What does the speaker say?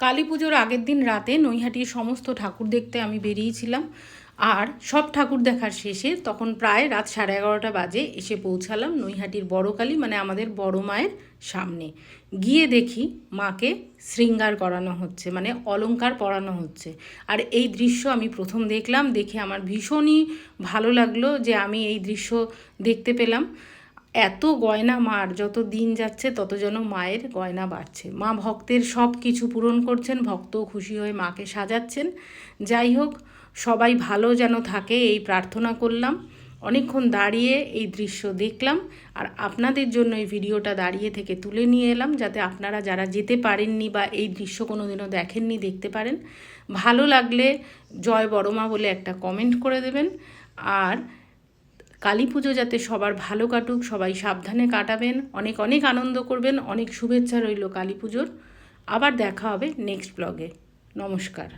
কালী পুজোর আগের দিন রাতে নৈহাটির সমস্ত ঠাকুর দেখতে আমি বেরিয়েছিলাম। আর সব ঠাকুর দেখার শেষে তখন প্রায় রাত 11:30 বাজে এসে পৌঁছালাম নৈহাটির বড় কালী, মানে আমাদের বড় মায়ের সামনে। গিয়ে দেখি মাকে শৃঙ্গার করানো হচ্ছে, মানে অলংকার পরানো হচ্ছে। আর এই দৃশ্য আমি প্রথম দেখলাম, দেখে আমার ভীষণই ভালো লাগলো যে আমি এই দৃশ্য দেখতে পেলাম। এত গয়না মার, যত দিন যাচ্ছে তত যেন মায়ের গয়না বাড়ছে। মা ভক্তের সব কিছু পূরণ করছেন, ভক্তও খুশি হয়ে মাকে সাজাচ্ছেন। যাই হোক, সবাই ভালো যেন থাকে এই প্রার্থনা করলাম। অনেকক্ষণ দাঁড়িয়ে এই দৃশ্য দেখলাম, আর আপনাদের জন্য এই ভিডিওটা দাঁড়িয়ে থেকে তুলে নিয়ে এলাম, যাতে আপনারা যারা যেতে পারেননি বা এই দৃশ্য কোনো দিনও দেখেননি দেখতে পারেন। ভালো লাগলে জয় বড়মা বলে একটা কমেন্ট করে দেবেন। আর কালী পুজো যাতে সবার ভালো কাটুক, সবাই সাবধানে কাটাবেন, অনেক অনেক আনন্দ করবেন। অনেক শুভেচ্ছা রইল কালী পুজোর। আবার দেখা হবে নেক্সট ব্লগে। নমস্কার।